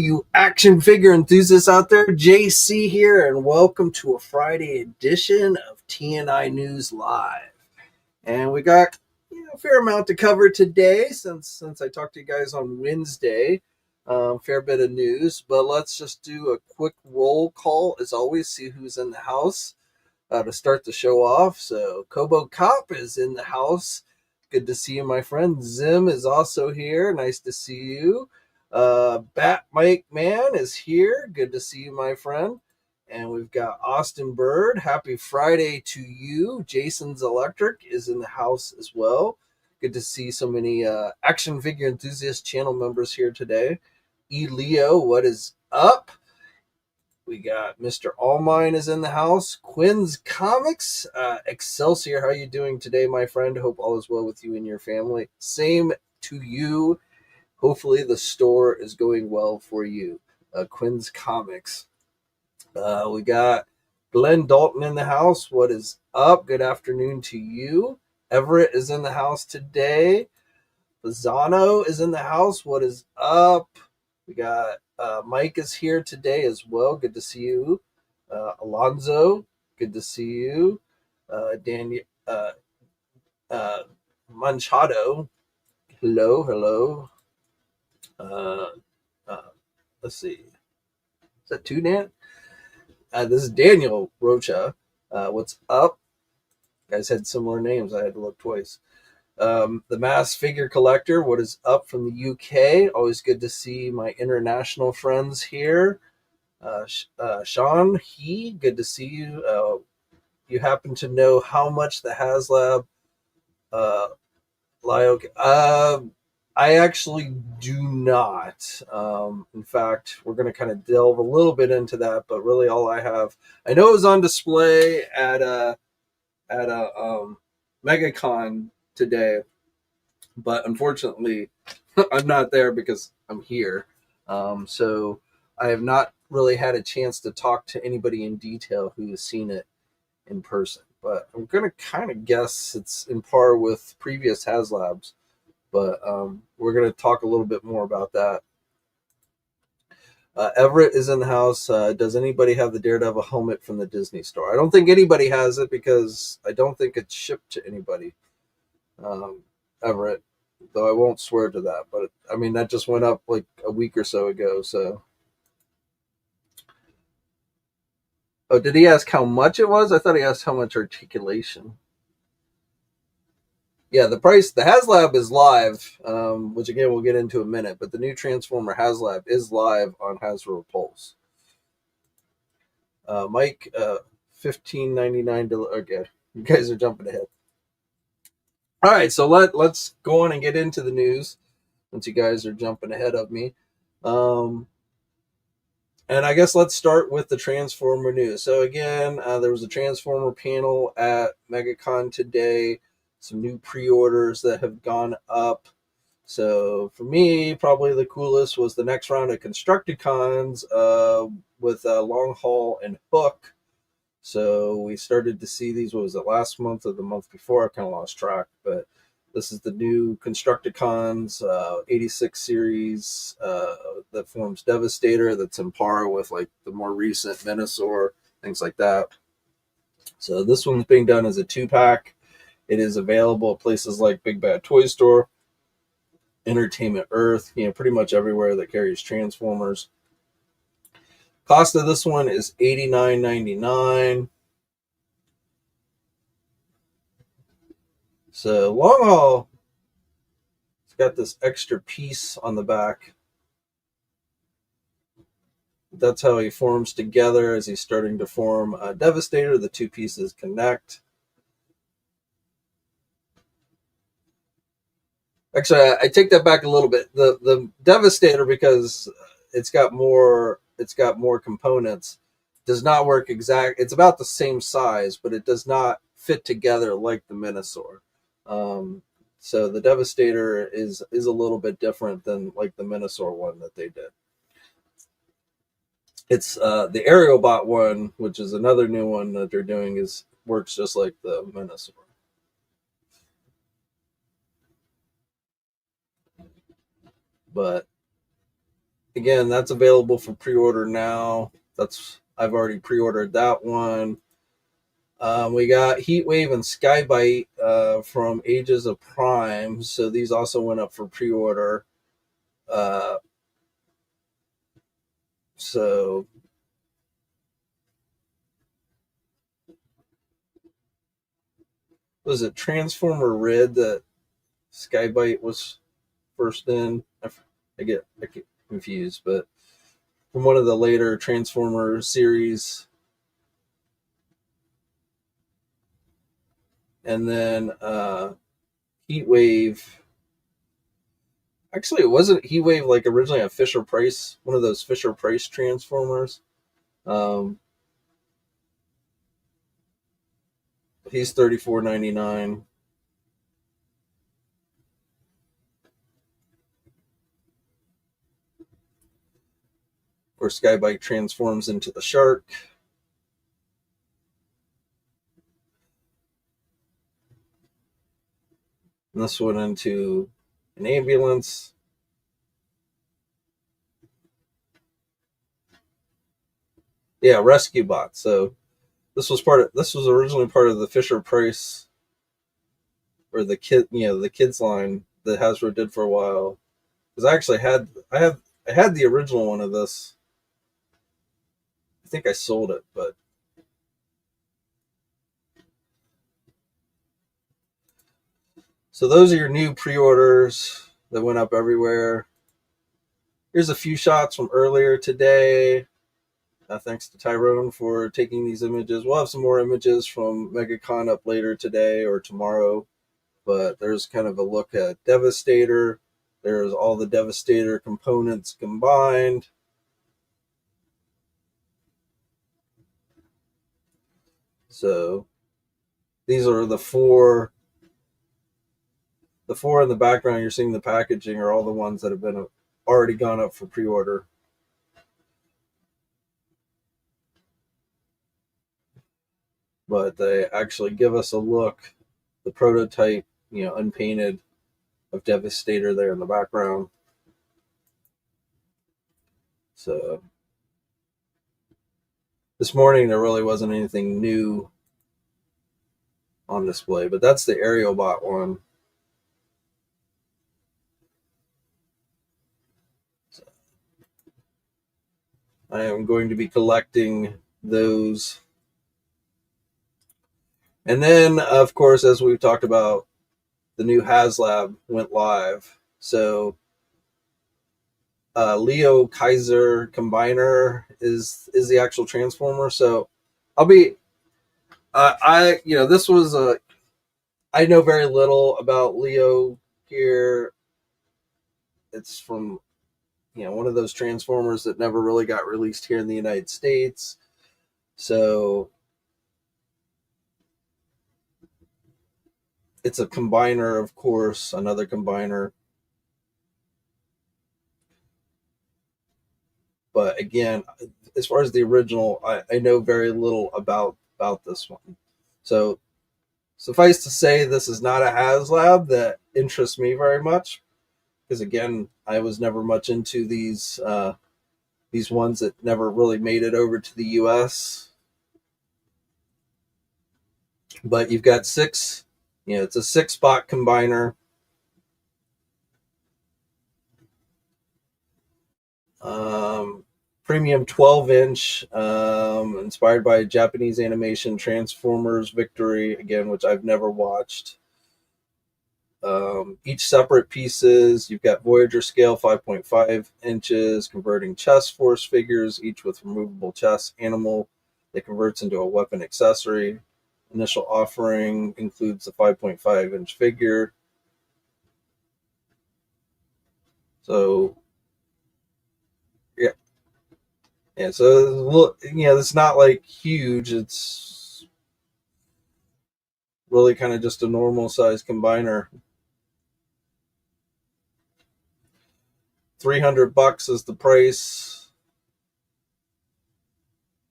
you action figure enthusiasts out there. JC here, and welcome to a Friday edition of TNInews Live. And we got a fair amount to cover today since I talked to you guys on Wednesday. Fair bit of news, but let's just do a quick roll call as always, see who's in the house to start the show off. So Kobo Cop is in the house. Good to see you, my friend. Zim is also here. Nice to see you. Bat Mike Man is here. Good to see you, my friend. And we've got Austin Bird. Happy Friday to you. Jason's Electric is in the house as well. Good to see so many action figure enthusiast channel members here today. Leo, what is up? We got Mr. Allmine is in the house. Quinn's Comics. Excelsior, how are you doing today, my friend? Hope all is well with you and your family. Same to you. Hopefully the store is going well for you. Quinn's Comics. We got Glenn Dalton in the house. What is up? Good afternoon to you. Everett is in the house today. Lozano is in the house. What is up? We got Mike is here today as well. Good to see you. Alonzo, good to see you. Daniel Manchado, hello. Let's see. Is that two, Dan? This is Daniel Rocha. What's up? You guys had similar names. I had to look twice. The Mass Figure Collector, what is up from the UK? Always good to see my international friends here. Sean, good to see you. You happen to know how much the Haslab I actually do not. In fact, we're going to kind of delve a little bit into that, but really all I know it was on display at a Megacon today, but unfortunately I'm not there because I'm here. So I have not really had a chance to talk to anybody in detail who has seen it in person, but I'm going to kind of guess it's in par with previous Haslabs, but we're going to talk a little bit more about that. Everett is in the house. Does anybody have the Daredevil helmet from the Disney store? I don't think anybody has it because I don't think it's shipped to anybody. Everett, though I won't swear to that, but I mean, that just went up like a week or so ago. So, oh, did he ask how much it was? I thought he asked how much articulation. Yeah, the price, the Haslab is live, which again we'll get into in a minute, but the new Transformer Haslab is live on Hasbro Pulse. Mike, $15.99. Okay, you guys are jumping ahead. All right, so let's go on and get into the news since you guys are jumping ahead of me. And I guess let's start with the Transformer news. So again, there was a Transformer panel at Megacon today. Some new pre-orders that have gone up. So for me, probably the coolest was the next round of Constructicons with Long Haul and Hook. So we started to see these, what was it, last month or the month before? I kind of lost track, but this is the new Constructicons 86 series that forms Devastator, that's in par with like the more recent Venusaur, things like that. So this one's being done as a 2-pack. It is available at places like Big Bad Toy Store, Entertainment Earth, pretty much everywhere that carries Transformers. Cost of this one is $89.99. So Long Haul, it's got this extra piece on the back. That's how he forms together as he's starting to form Devastator. The two pieces connect. Actually, I take that back a little bit. The Devastator, because it's got more components, does not work exact. It's about the same size, but it does not fit together like the Venusaur. So the Devastator is a little bit different than like the Venusaur one that they did. It's the Aerialbot one, which is another new one that they're doing, works just like the Venusaur. But again, that's available for pre-order now. I've already pre-ordered that one. We got Heatwave and Skybite from Ages of Prime, so these also went up for pre-order. So was it Transformer Red that Skybite was first in? I get confused, but from one of the later Transformer series. And then Heatwave. Actually, it wasn't Heatwave like originally a Fisher Price, one of those Fisher Price Transformers. Um, he's $34.99. Where Skybike transforms into the shark. And this one into an ambulance. Yeah, rescue bot. So this was originally part of the Fisher Price or the kids line that Hasbro did for a while. Because I actually I had the original one of this. I think I sold it, but so those are your new pre-orders that went up everywhere. Here's a few shots from earlier today. Thanks to Tyrone for taking these images. We'll have some more images from Megacon up later today or tomorrow. But there's kind of a look at Devastator. There's all the Devastator components combined. So these are the four. The four in the background you're seeing the packaging are all the ones that have been already gone up for pre-order. But they actually give us a look, the prototype, unpainted, of Devastator there in the background. So this morning there really wasn't anything new on display, but that's the Aerialbot one. So I am going to be collecting those. And then, of course, as we've talked about, the new Haslab went live. So Leo Kaiser Combiner is the actual Transformer. So I'll be this was I know very little about Leo here. It's from one of those Transformers that never really got released here in the United States. So it's a combiner, of course, another combiner. But again, as far as the original, I know very little about this one. So suffice to say, this is not a Haslab that interests me very much, because again, I was never much into these ones that never really made it over to the U.S. But you've got six, it's a 6-spot combiner. Premium 12-inch, inspired by Japanese animation Transformers Victory, again, which I've never watched. Each separate pieces, you've got Voyager scale 5.5 inches, converting chest force figures, each with removable chest animal that converts into a weapon accessory. Initial offering includes the 5.5-inch figure. So yeah, so it's not like huge. It's really kind of just a normal size combiner. $300 is the price.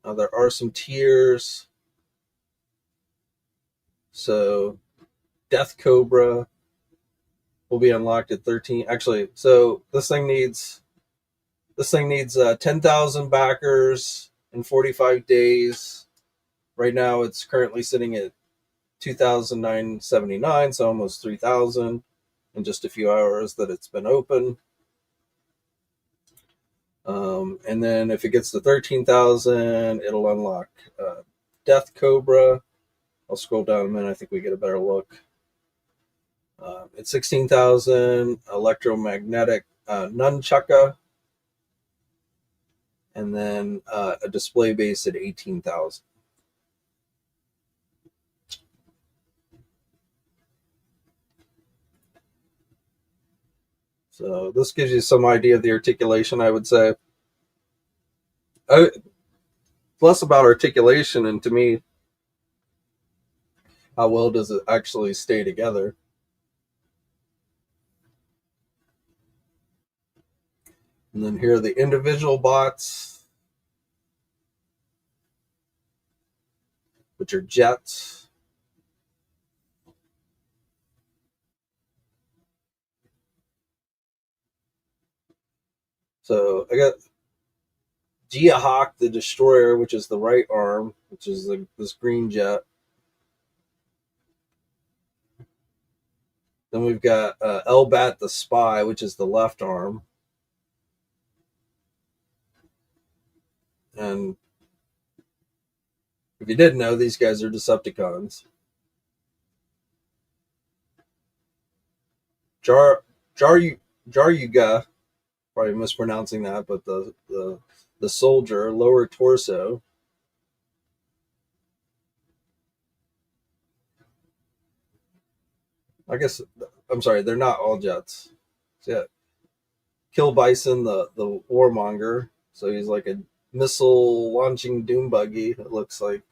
There are some tiers. So Death Cobra will be unlocked at 13. Actually, so this This thing needs 10,000 backers in 45 days. Right now, it's currently sitting at 2,979, so almost 3,000 in just a few hours that it's been open. And then if it gets to 13,000, it'll unlock Death Cobra. I'll scroll down a minute. I think we get a better look. At 16,000, electromagnetic nunchucka, and then a display base at 18,000. So this gives you some idea of the articulation, I would say. Less about articulation, and to me, how well does it actually stay together? And then here are the individual bots, which are jets. So I got Geohawk the Destroyer, which is the right arm, which is this green jet. Then we've got Elbat the Spy, which is the left arm. And if you didn't know, these guys are Decepticons. Jaryuga, probably mispronouncing that, but the soldier, lower torso. I guess, I'm sorry, they're not all jets. So yeah, Kill Bison, the warmonger. So he's like a missile launching doom buggy, it looks like.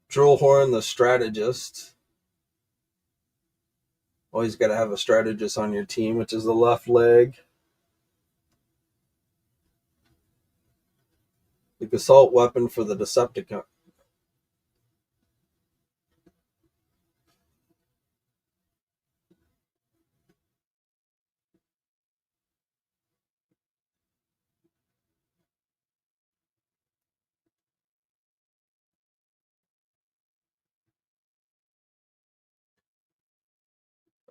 Drillhorn, the strategist. Always got to have a strategist on your team, which is the left leg. The assault weapon for the Decepticon.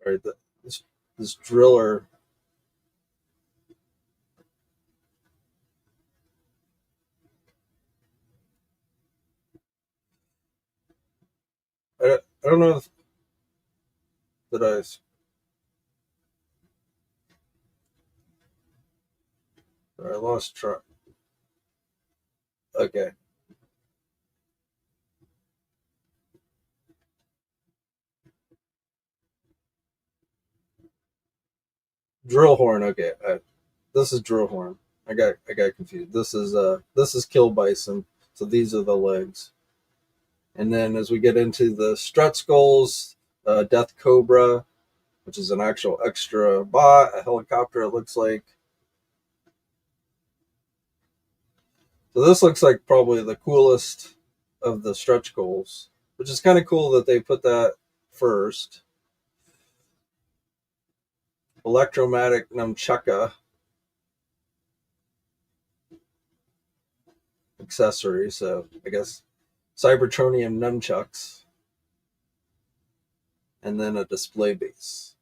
All right, this driller. I don't know if that I lost track. Okay. Drillhorn. Okay. This is Drillhorn. I got confused. This is Kill Bison. So these are the legs. And then as we get into the strut skulls, Death Cobra, which is an actual extra bot, a helicopter. It looks like. So this looks like probably the coolest of the stretch goals, which is kind of cool that they put that first. Electromagnetic nunchucka accessory, so I guess Cybertronium nunchucks, and then a display base.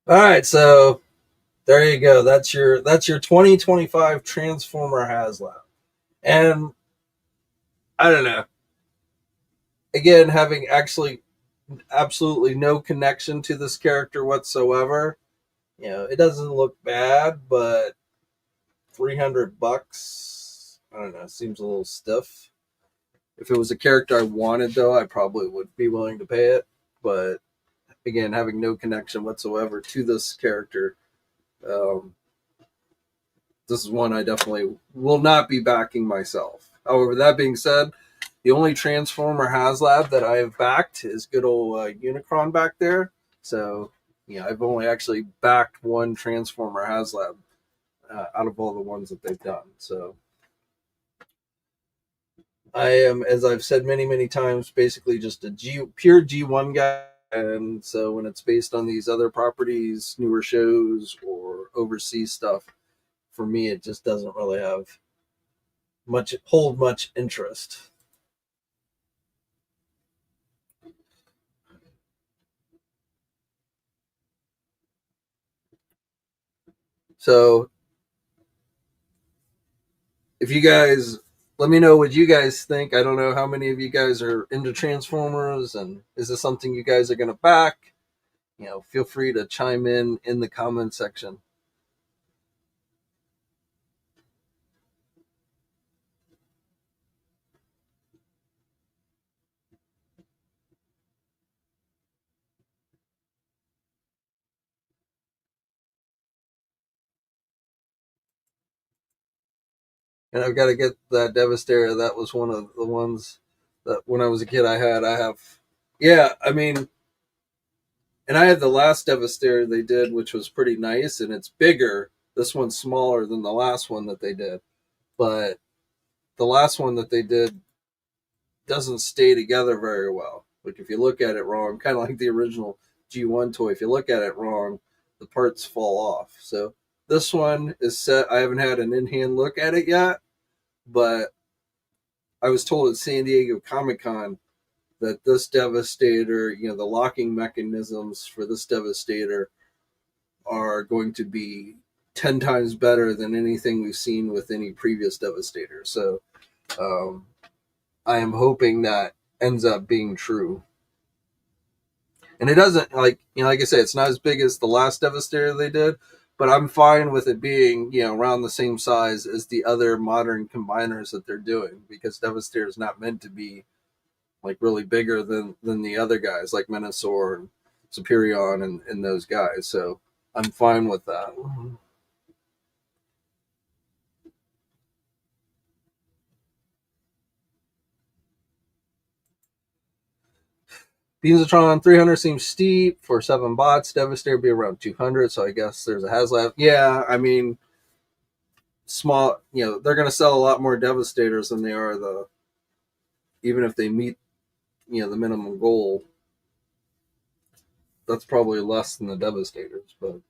All right, so there you go. That's your 2025 Transformer Haslab. And I don't know. Again, having actually absolutely no connection to this character whatsoever, it doesn't look bad, but $300, I don't know, seems a little stiff. If it was a character I wanted, though, I probably would be willing to pay it. But again, having no connection whatsoever to this character, um, this is one I definitely will not be backing myself. However, that being said, the only Transformer Haslab that I have backed is good old Unicron back there. So, I've only actually backed one Transformer Haslab out of all the ones that they've done. So, I am, as I've said many, many times, basically just a pure G1 guy. And so when it's based on these other properties, newer shows, or overseas stuff, for me, it just doesn't really hold much interest. So if you guys let me know what you guys think. I don't know how many of you guys are into Transformers, and is this something you guys are going to back? Feel free to chime in the comment section. And I've got to get that Devastator. That was one of the ones that when I was a kid I had. I have, yeah. I mean, and I had the last Devastator they did, which was pretty nice, and it's bigger. This one's smaller than the last one that they did, but the last one that they did doesn't stay together very well. Like if you look at it wrong, kind of like the original G1 toy, if you look at it wrong, the parts fall off. So this one is set. I haven't had an in-hand look at it yet, but I was told at San Diego Comic-Con that this Devastator, the locking mechanisms for this Devastator are going to be 10 times better than anything we've seen with any previous Devastator. So um, I am hoping that ends up being true. And it doesn't, like I said, it's not as big as the last Devastator they did, but I'm fine with it being, around the same size as the other modern combiners that they're doing, because Devastator is not meant to be like really bigger than the other guys like Menasor and Superion and those guys. So I'm fine with that. Beansatron 300 seems steep for 7 bots. Devastator be around 200, so I guess there's a Haslab. Yeah, I mean, small, they're going to sell a lot more Devastators than they are even if they meet, the minimum goal. That's probably less than the Devastators, but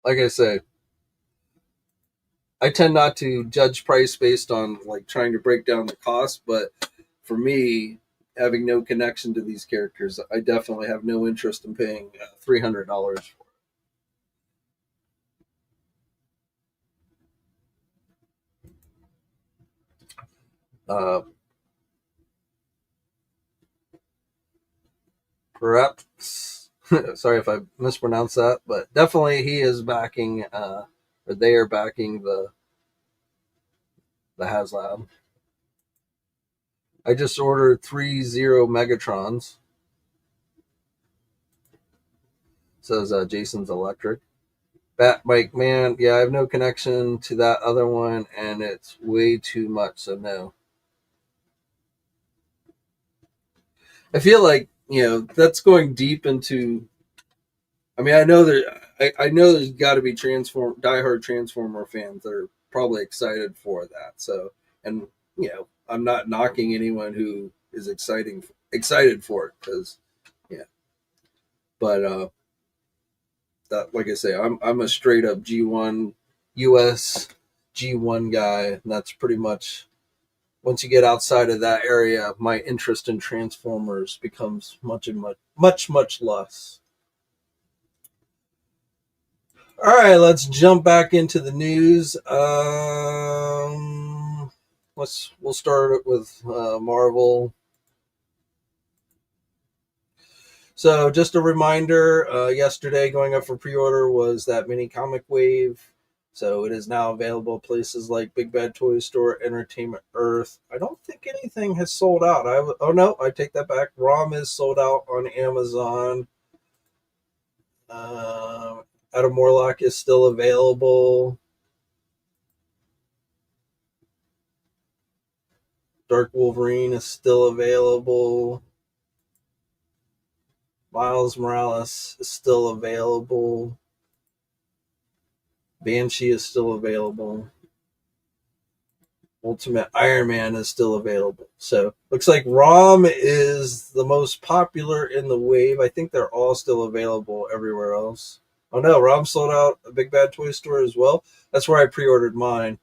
like I say, I tend not to judge price based on like trying to break down the cost, but for me, having no connection to these characters, I definitely have no interest in paying $300 for it. Perhaps, sorry if I mispronounced that, but definitely he is backing, or they are backing the Haslab. I just ordered 30 Megatrons. Says Jason's Electric. Bat Mike, man, yeah, I have no connection to that other one, and it's way too much. So no. I feel like that's going deep into. I mean, I know I know there's got to be diehard Transformer fans that are probably excited for that. So, and I'm not knocking anyone who is excited for it because, yeah. But that, like I say, I'm a straight up G1 US G1 guy, and that's pretty much. Once you get outside of that area, my interest in Transformers becomes much less. All right, let's jump back into the news. We'll start with Marvel. So, just a reminder: yesterday, going up for pre-order was that mini comic wave. So it is now available at places like Big Bad Toy Store, Entertainment Earth. I don't think anything has sold out. Oh no, I take that back. ROM is sold out on Amazon. Adam Warlock is still available. Dark Wolverine is still available. Miles Morales is still available. Banshee is still available. Ultimate Iron Man is still available. So looks like ROM is the most popular in the wave. I think they're all still available everywhere else. Oh no, ROM sold out a Big Bad Toy Store as well. That's where I pre-ordered mine.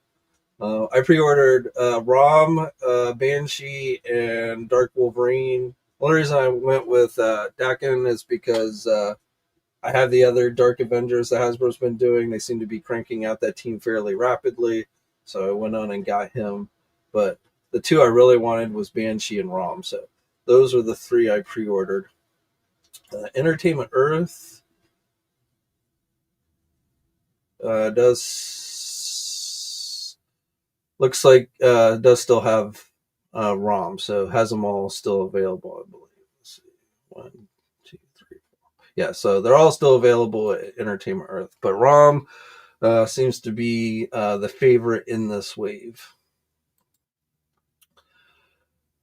I pre-ordered ROM, Banshee, and Dark Wolverine. The only reason I went with Dakin is because I have the other Dark Avengers that Hasbro's been doing. They seem to be cranking out that team fairly rapidly, so I went on and got him. But the two I really wanted was Banshee and ROM, so those are the three I pre-ordered. Entertainment Earth does looks like does still have ROM, so has them all still available, I believe. Let's see. 1, 2, 3, 4. Yeah, so they're all still available at Entertainment Earth, but ROM seems to be the favorite in this wave.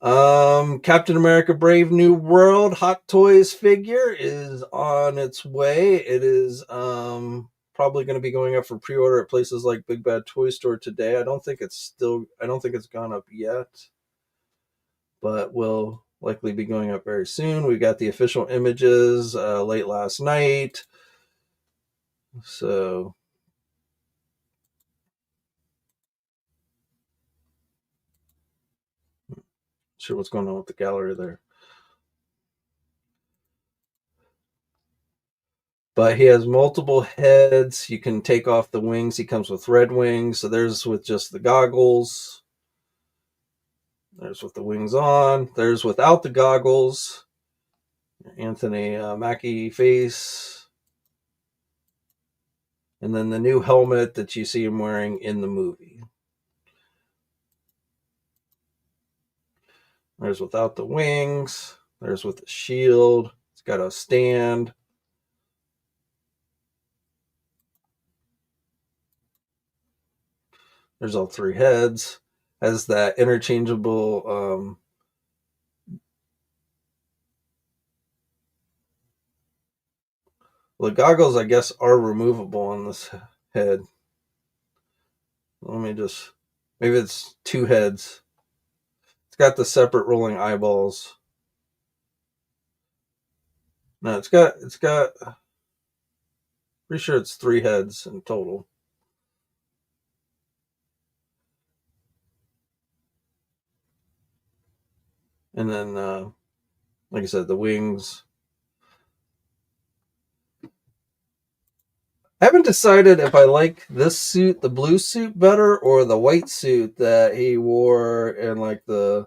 Captain America Brave New World Hot Toys figure is on its way. It is probably going to be going up for pre-order at places like Big Bad Toy Store today. I don't think it's gone up yet, but will likely be going up very soon. We got the official images late last night. So sure what's going on with the gallery there. But he has multiple heads. You can take off the wings. He comes with red wings. So there's with just the goggles. There's with the wings on. There's without the goggles. Anthony Mackie face. And then the new helmet that you see him wearing in the movie. There's without the wings. There's with the shield. It's got a stand. There's all three heads. Has that interchangeable the goggles, I guess, are removable on this head. Let me just, maybe it's two heads. It's got the separate rolling eyeballs. No, it's got, pretty sure it's three heads in total. And then, like I said, the wings. I haven't decided if I like this suit, the blue suit, better, or the white suit that he wore in like the,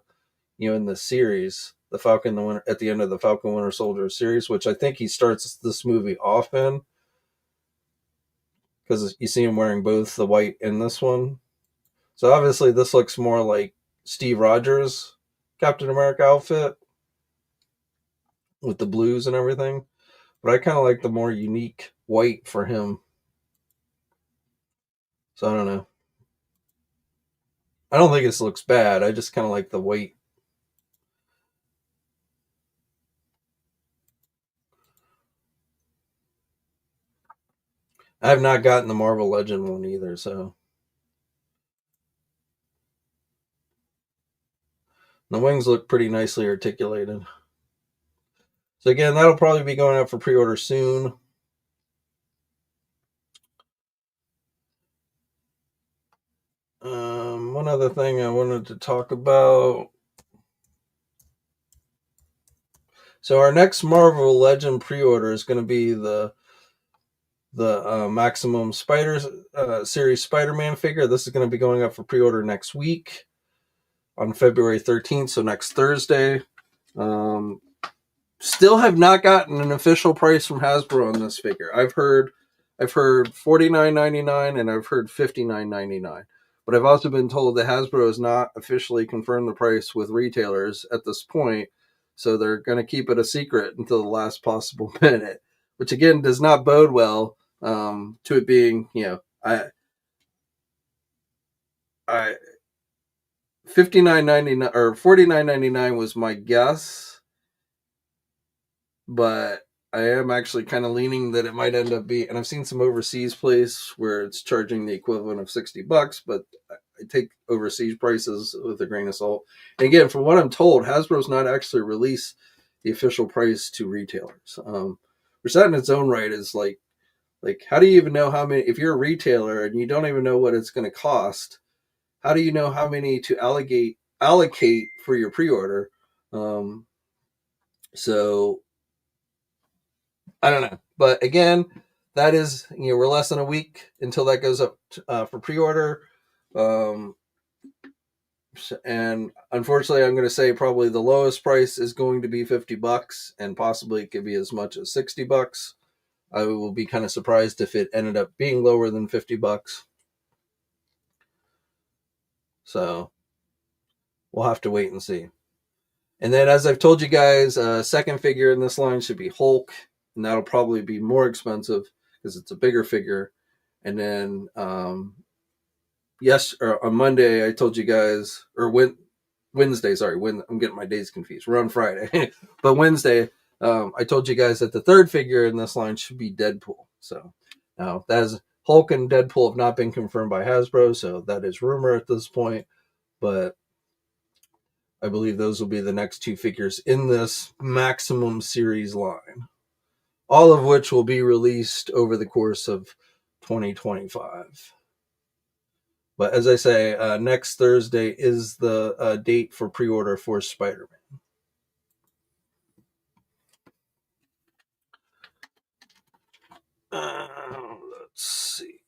in the series, the Falcon, the Winter, at the end of the Falcon Winter Soldier series, which I think he starts this movie off in, because you see him wearing both the white and this one. So obviously this looks more like Steve Rogers' Captain America outfit with the blues and everything. But I kind of like the more unique white for him. So I don't know. I don't think this looks bad. I just kind of like the white. I have not gotten the Marvel Legend one either, so the wings look pretty nicely articulated. So again, that'll probably be going out for pre-order soon. One other thing I wanted to talk about. So our next Marvel Legend pre-order is going to be the Maximum Spiders series Spider-Man figure. This is going to be going up for pre-order next week on February 13th, so next Thursday. Still have not gotten an official price from Hasbro on this figure. I've heard $49.99 and I've heard $59.99. But I've also been told that Hasbro has not officially confirmed the price with retailers at this point, so they're going to keep it a secret until the last possible minute, which again does not bode well to it being, I $59.99 or $49.99 was my guess, but I am actually kind of leaning that it might end up being, and I've seen some overseas place where it's charging the equivalent of $60, but I take overseas prices with a grain of salt. And again, from what I'm told, Hasbro's not actually released the official price to retailers, which that in its own right is like how do you even know how many? If you're a retailer and you don't even know what it's going to cost, how do you know how many to allocate for your pre-order? So I don't know, but again, that is, we're less than a week until that goes up for pre-order, um, and unfortunately, I'm going to say probably the lowest price is going to be $50, and possibly it could be as much as $60. I will be kind of surprised if it ended up being lower than $50. So we'll have to wait and see. And then, as I've told you guys, second figure in this line should be Hulk, and that'll probably be more expensive because it's a bigger figure. And then, or on Monday, I told you guys, or Wednesday, sorry, I'm getting my days confused. We're on Friday, but Wednesday, I told you guys that the third figure in this line should be Deadpool. So now that is Hulk and Deadpool have not been confirmed by Hasbro, so that is rumor at this point. But I believe those will be the next two figures in this Maximum series line, all of which will be released over the course of 2025. But as I say, next Thursday is the date for pre-order for Spider-Man. Let's see.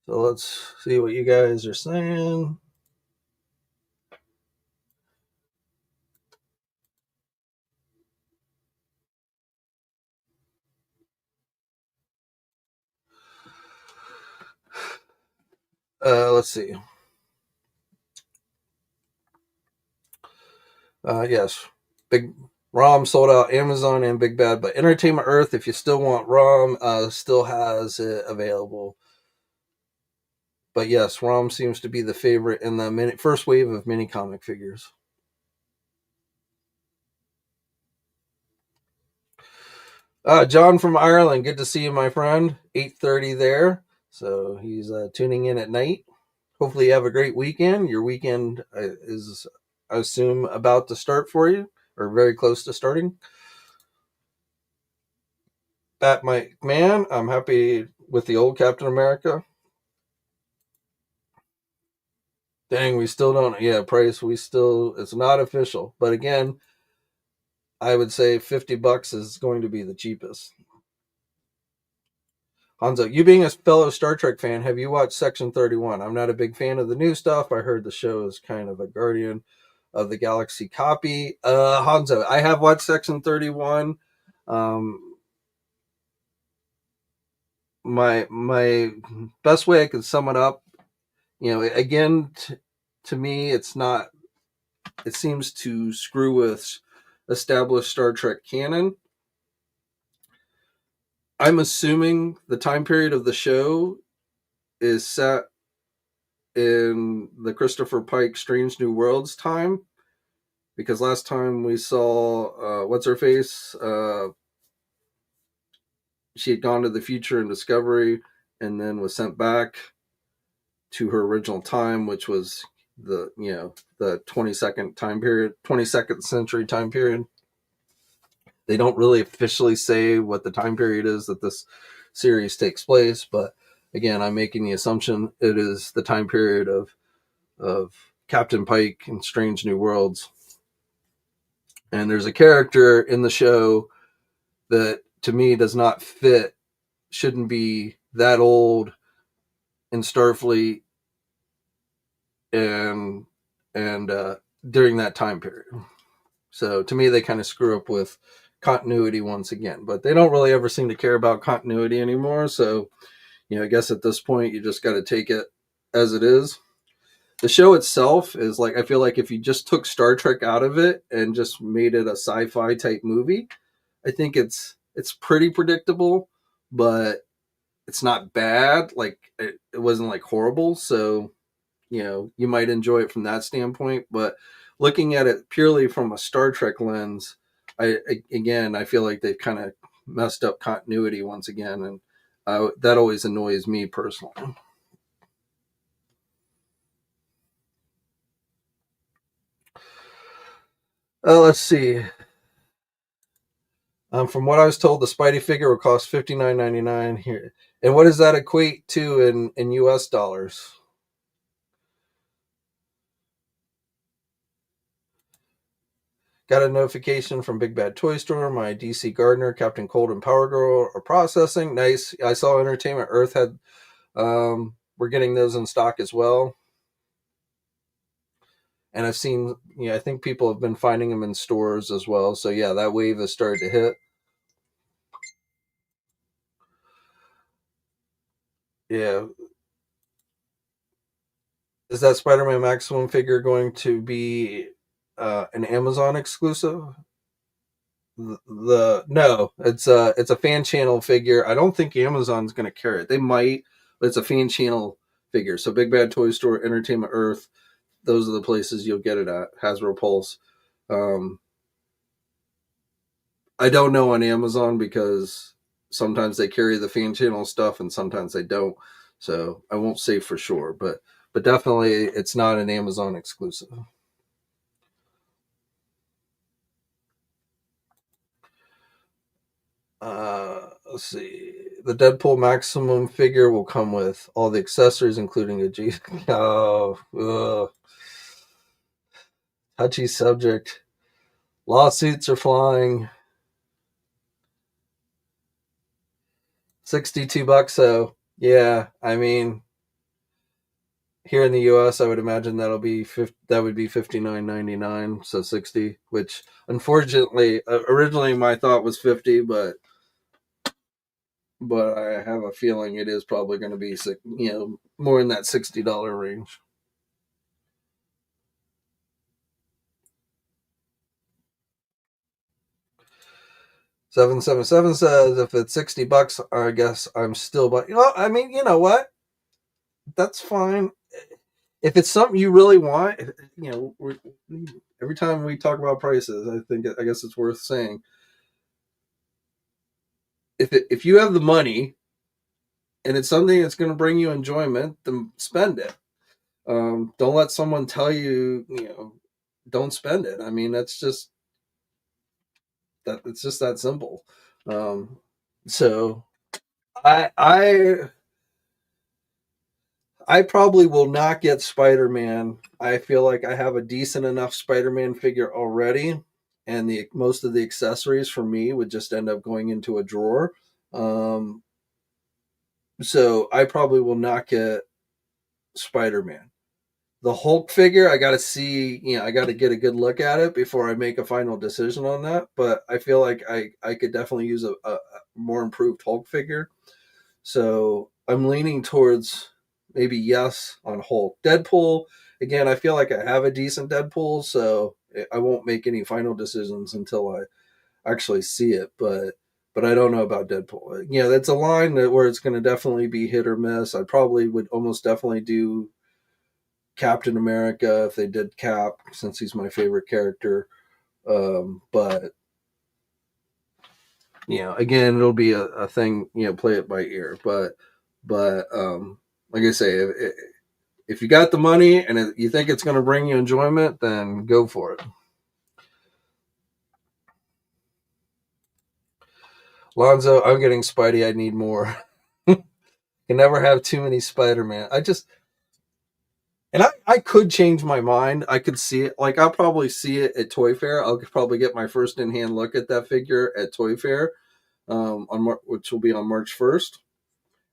So let's see what you guys are saying. Let's see. Yes, Big ROM sold out Amazon and Big Bad, but Entertainment Earth, if you still want ROM, still has it available. But yes, ROM seems to be the favorite in the first wave of mini comic figures. John from Ireland, good to see you, my friend. 8:30 there, so he's tuning in at night. Hopefully, you have a great weekend. Your weekend is, I assume, about to start for you, or very close to starting. That my man, I'm happy with the old Captain America. Dang, we still don't. Yeah, price. It's not official. But again, I would say $50 is going to be the cheapest. Hanzo, you being a fellow Star Trek fan, have you watched Section 31? I'm not a big fan of the new stuff. I heard the show is kind of a Guardian of the Galaxy copy. Hanzo, I have watched Section 31. Um, my best way I could sum it up, again, to me, it's not. It seems to screw with established Star Trek canon. I'm assuming the time period of the show is set in the Christopher Pike Strange New Worlds time, because last time we saw what's her face, she had gone to the future in Discovery and then was sent back to her original time, which was the 22nd time period, 22nd century time period. They don't really officially say what the time period is that this series takes place, but again, I'm making the assumption it is the time period of Captain Pike and Strange New Worlds. And there's a character in the show that to me does not fit, shouldn't be that old in Starfleet and during that time period. So to me, they kind of screw up with continuity once again, but they don't really ever seem to care about continuity anymore. So, I guess at this point, you just got to take it as it is. The show itself is like, I feel like if you just took Star Trek out of it and just made it a sci-fi type movie, I think it's pretty predictable, but it's not bad. Like it wasn't like horrible. So, you might enjoy it from that standpoint, but looking at it purely from a Star Trek lens, I feel like they've kind of messed up continuity once again, and that always annoys me personally. Let's see. From what I was told, the Spidey figure will cost $59.99 here. And what does that equate to in US dollars? Got a notification from Big Bad Toy Store. My DC Gardener, Captain Cold, and Power Girl are processing. Nice. I saw Entertainment Earth had. We're getting those in stock as well. And I've seen, I think people have been finding them in stores as well. So yeah, that wave has started to hit. Yeah. Is that Spider-Man Maximum figure going to be an Amazon exclusive? No, it's a fan channel figure. I don't think Amazon's going to carry it. They might, but it's a fan channel figure. So Big Bad Toy Store, Entertainment Earth, those are the places you'll get it at. Hasbro Pulse. Um, I don't know on Amazon because sometimes they carry the fan channel stuff and sometimes they don't. So I won't say for sure, but definitely it's not an Amazon exclusive. Let's see. The Deadpool Maximum figure will come with all the accessories, including a G. Oh, ugh. Touchy subject. Lawsuits are flying. $62 though. Yeah, I mean, here in the U.S., I would imagine that would be $59.99, so 60. Which unfortunately, originally my thought was 50, but I have a feeling it is probably going to be more in that $60 range. 777 says if it's $60, I guess I'm still. But I mean, you know what? That's fine. If it's something you really want, every time we talk about prices, I guess it's worth saying if you have the money and it's something that's going to bring you enjoyment, then spend it. Don't let someone tell you, don't spend it. I mean, that's just that. It's just that simple. So I I probably will not get Spider-Man. I feel like I have a decent enough Spider-Man figure already, and the most of the accessories for me would just end up going into a drawer. Um, so I probably will not get Spider-Man. The Hulk figure, I got to see, I got to get a good look at it before I make a final decision on that. But I feel like I could definitely use a more improved Hulk figure. So I'm leaning towards maybe yes on Hulk. Deadpool, again, I feel like I have a decent Deadpool, so I won't make any final decisions until I actually see it. But I don't know about Deadpool. That's a line where it's going to definitely be hit or miss. I probably would almost definitely do Captain America if they did Cap, since he's my favorite character. But again, it'll be a thing. Play it by ear. But like I say, if you got the money and you think it's going to bring you enjoyment, then go for it. Lonzo, I'm getting Spidey. I need more. Can never have too many Spider-Man. I could change my mind. I could see it. Like, I'll probably see it at Toy Fair. I'll probably get my first in-hand look at that figure at Toy Fair, which will be on March 1st.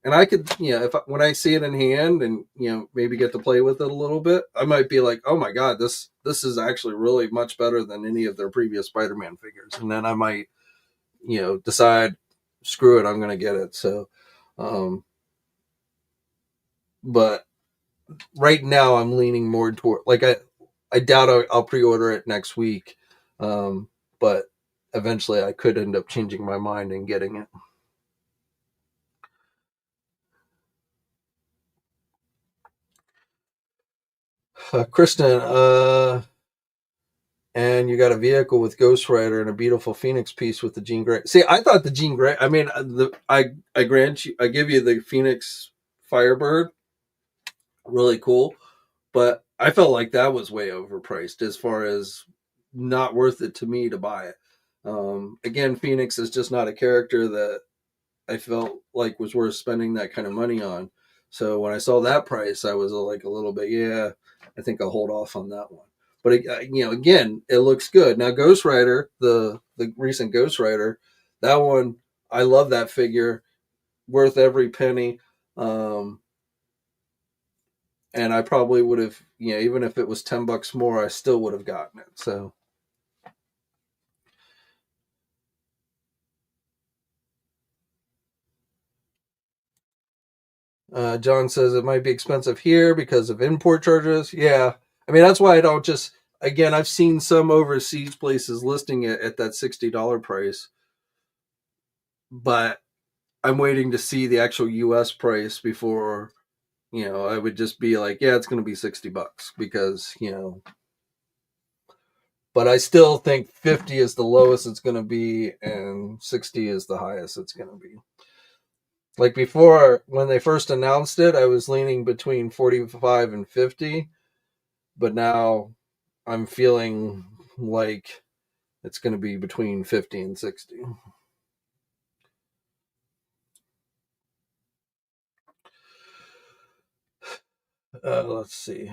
And I could, when I see it in hand and maybe get to play with it a little bit, I might be like, oh my god, this is actually really much better than any of their previous Spider-Man figures. And then I might, decide, screw it, I'm going to get it. So, but right now I'm leaning more toward, like, I doubt I'll pre-order it next week, but eventually I could end up changing my mind and getting it. Kristen, and you got a vehicle with Ghost Rider and a beautiful Phoenix piece with the Jean Grey. See, I thought the Jean Grey. I mean, I grant you, I give you the Phoenix Firebird, really cool, but I felt like that was way overpriced as far as not worth it to me to buy it. Again, Phoenix is just not a character that I felt like was worth spending that kind of money on. So when I saw that price, I was like a little bit, yeah, I think I'll hold off on that one. But again, it looks good. Now, Ghost Rider, the recent Ghost Rider, that one, I love that figure, worth every penny. Um, and I probably would have, even if it was $10 more, I still would have gotten it. So John says it might be expensive here because of import charges. Yeah. I mean, that's why I don't just, again, I've seen some overseas places listing it at that $60 price, but I'm waiting to see the actual US price before, I would just be like, yeah, it's going to be $60 because, but I still think 50 is the lowest it's going to be and 60 is the highest it's going to be. Like before, when they first announced it, I was leaning between 45 and 50, but now I'm feeling like it's going to be between 50 and 60. Let's see.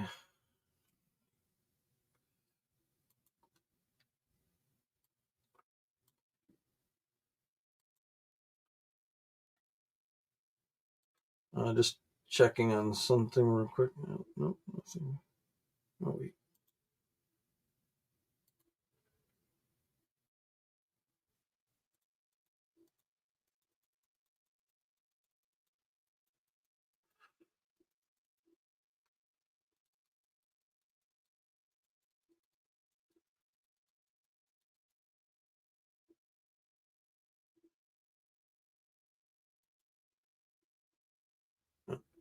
Just checking on something real quick. Nope, nothing. Oh, wait.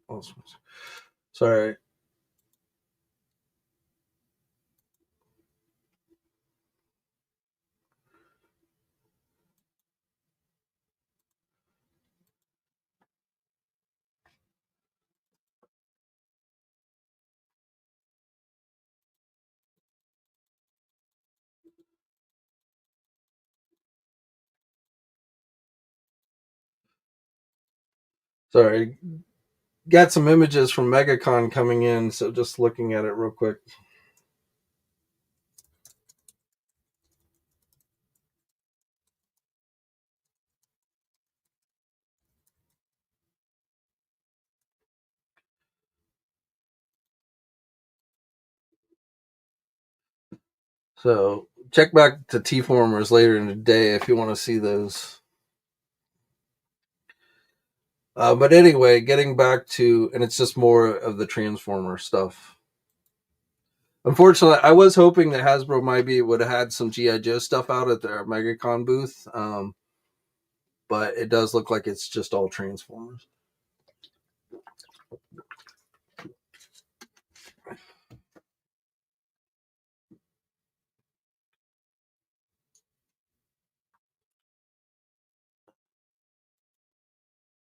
Oh, sorry. Sorry. got some images from Megacon coming in, so just looking at it real quick. So check back to T-Formers later in the day if you want to see those. But anyway, getting back to, and it's just more of the Transformer stuff. Unfortunately, I was hoping that Hasbro maybe would have had some G.I. Joe stuff out at their MegaCon booth, but it does look like it's just all Transformers.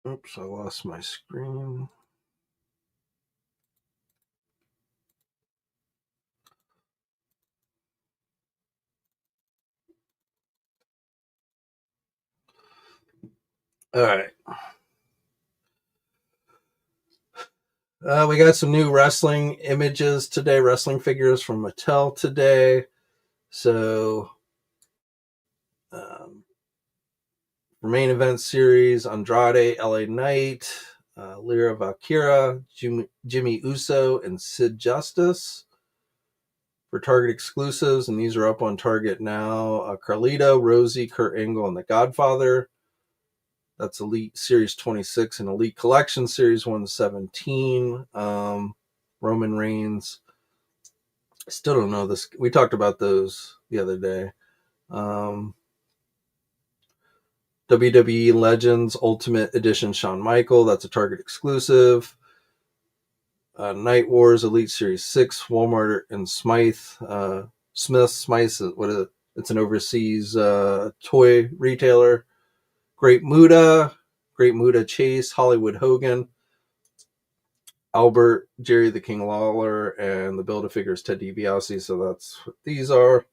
Oops, I lost my screen. All right. We got some new wrestling images today, wrestling figures from Mattel today. So, for main event series, Andrade, LA Knight, Lyra Valkyria, Jimmy Uso, and Sid Justice. For Target exclusives, and these are up on Target now, Carlito, Rosie, Kurt Angle, and The Godfather. That's Elite Series 26 and Elite Collection Series 117. Roman Reigns. I still don't know this. We talked about those the other day. WWE Legends Ultimate Edition Shawn Michael. That's a Target exclusive. Night Wars Elite Series 6, Walmart and Smythe. Smythe, what is it? It's an overseas toy retailer. Great Muda Chase, Hollywood Hogan, Albert, Jerry the King Lawler, and the Build-A-Figures Ted DiBiase. So that's what these are.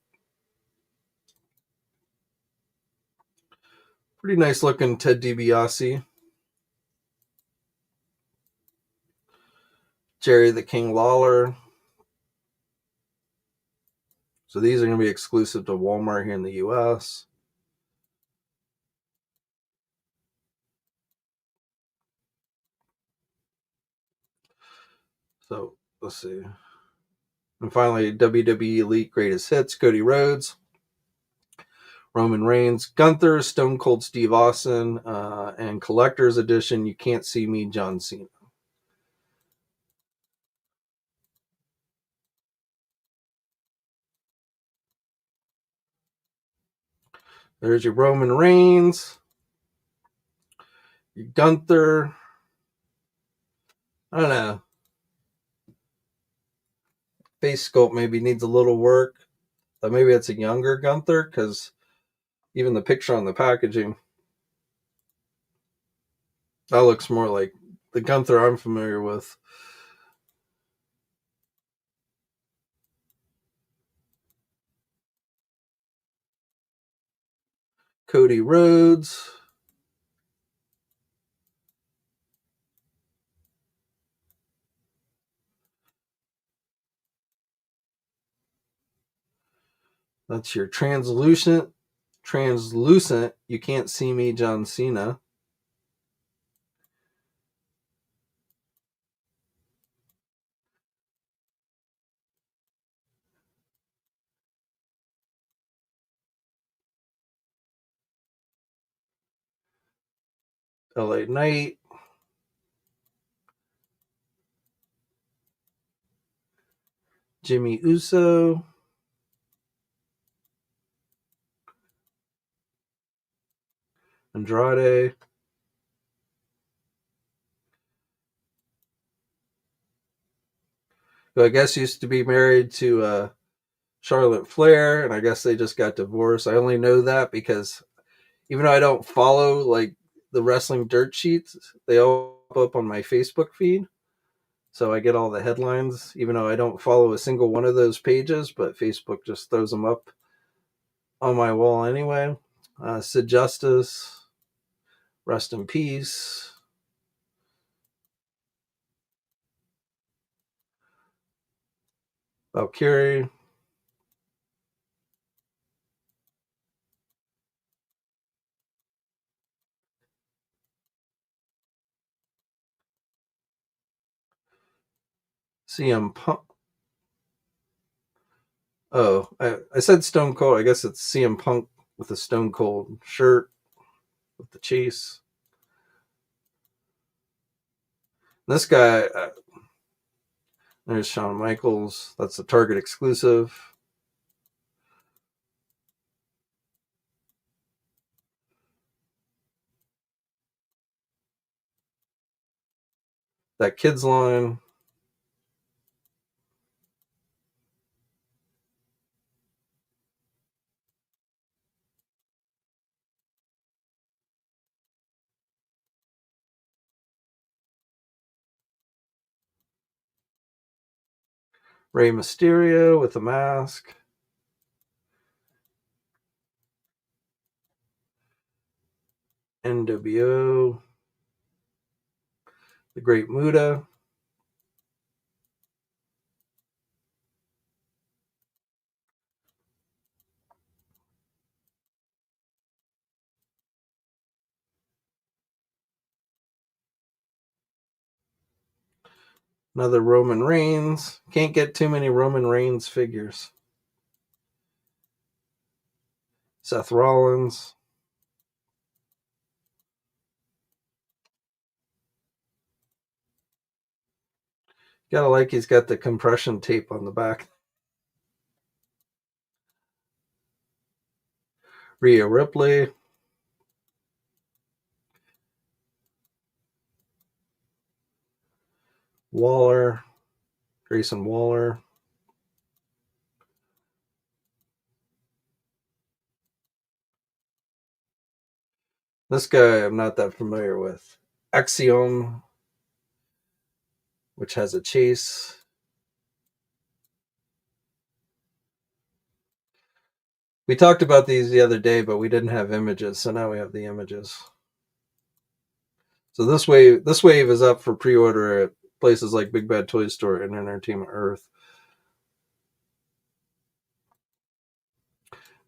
Pretty nice looking Ted DiBiase. Jerry the King Lawler. So these are going to be exclusive to Walmart here in the US. So let's see. And finally, WWE Elite Greatest Hits, Cody Rhodes, Roman Reigns, Gunther, Stone Cold Steve Austin, and Collector's Edition, You Can't See Me, John Cena. There's your Roman Reigns, your Gunther. I don't know. Face sculpt maybe needs a little work. Maybe it's a younger Gunther because even the picture on the packaging, that looks more like the Gunther I'm familiar with. Cody Rhodes. That's your translucent. You Can't See Me, John Cena. LA Knight. Jimmy Uso. Andrade. Who I guess used to be married to Charlotte Flair, and I guess they just got divorced. I only know that because even though I don't follow like the wrestling dirt sheets, they all pop up on my Facebook feed. So I get all the headlines, even though I don't follow a single one of those pages, but Facebook just throws them up on my wall anyway. Sid Justice, rest in peace. Valkyrie. CM Punk. Oh, I said Stone Cold. I guess it's CM Punk with a Stone Cold shirt with the chase. This guy, there's Shawn Michaels. That's a Target exclusive. That kids line. Rey Mysterio with a mask. NWO. The Great Muta. Another Roman Reigns. Can't get too many Roman Reigns figures. Seth Rollins. Gotta like he's got the compression tape on the back. Rhea Ripley. Waller. Grayson Waller. This guy I'm not that familiar with. Axiom, which has a chase. We talked about these the other day, but we didn't have images, so now we have the images. So this wave is up for pre-order at places like Big Bad Toy Store and Entertainment Earth.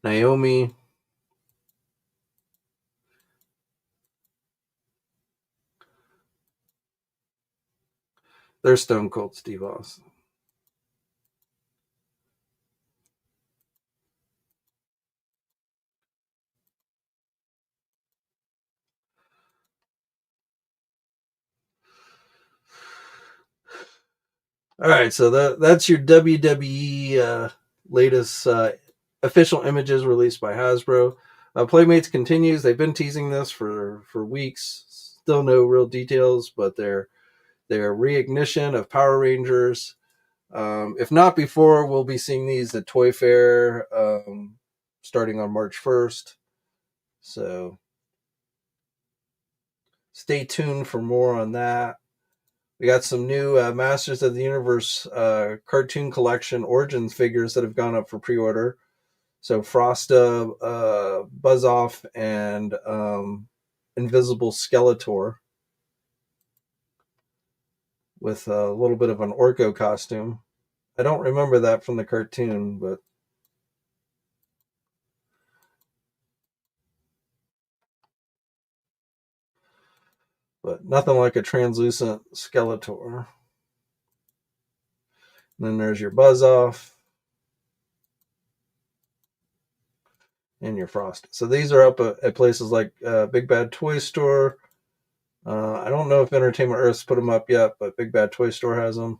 Naomi. There's Stone Cold Steve Austin. All right, so that's your WWE latest official images released by Hasbro. Playmates continues. They've been teasing this for weeks. Still no real details, but their reignition of Power Rangers. If not before, we'll be seeing these at Toy Fair starting on March 1st. So stay tuned for more on that. We got some new Masters of the Universe cartoon collection Origins figures that have gone up for pre-order. So Frosta, Buzz-Off, and Invisible Skeletor with a little bit of an Orko costume. I don't remember that from the cartoon, but nothing like a translucent Skeletor. And then there's your Buzz-Off and your Frost. So these are up at places like Big Bad Toy Store. I don't know if Entertainment Earth's put them up yet, but Big Bad Toy Store has them.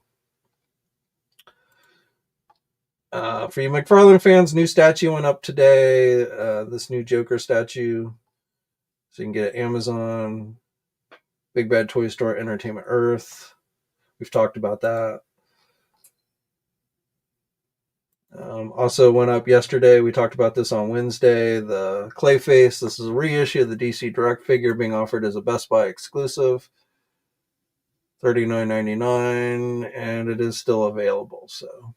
For you McFarlane fans, new statue went up today. This new Joker statue. So you can get it at Amazon, Big Bad Toy Store, Entertainment Earth. We've talked about that. Also went up yesterday. We talked about this on Wednesday. The Clayface. This is a reissue of the DC Direct figure being offered as a Best Buy exclusive. $39.99, and it is still available. So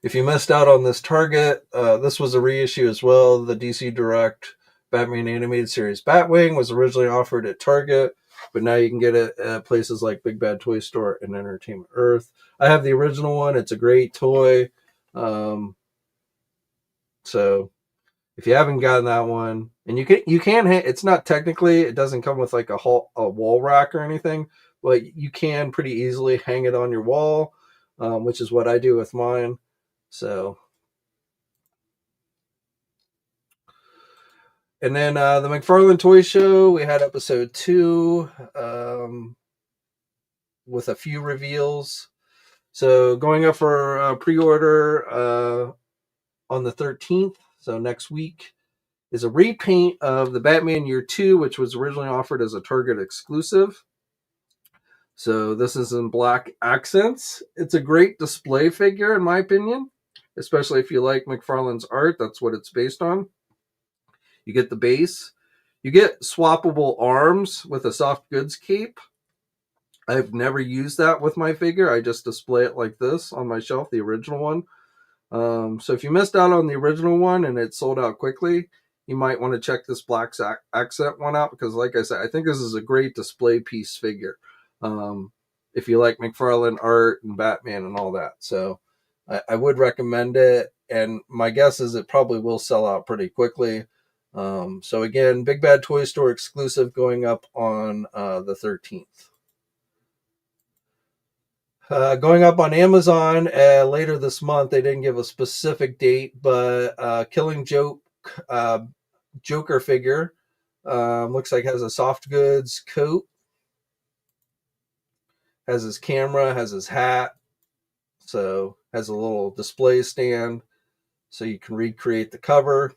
if you missed out on this Target, this was a reissue as well. The DC Direct Batman Animated Series Batwing was originally offered at Target but now you can get it at places like Big Bad Toy Store and Entertainment Earth. I have the original one. It's a great toy. So if you haven't gotten that one, and you can it's not technically, it doesn't come with like a wall rack or anything, but you can pretty easily hang it on your wall, which is what I do with mine. So, and then the McFarlane Toy Show, we had episode 2 with a few reveals. So going up for pre-order on the 13th, so next week, is a repaint of the Batman Year 2, which was originally offered as a Target exclusive. So this is in black accents. It's a great display figure, in my opinion, especially if you like McFarlane's art. That's what it's based on. You get the base. You get swappable arms with a soft goods cape. I've never used that with my figure. I just display it like this on my shelf, the original one. So if you missed out on the original one and it sold out quickly, you might want to check this black accent one out, because like I said, I think this is a great display piece figure. If you like McFarlane art and Batman and all that. So I would recommend it. And my guess is it probably will sell out pretty quickly. So again, Big Bad Toy Store exclusive, going up on the 13th. Going up on Amazon later this month. They didn't give a specific date, but Killing Joke Joker figure looks like has a soft goods coat, has his camera, has his hat, so has a little display stand so you can recreate the cover.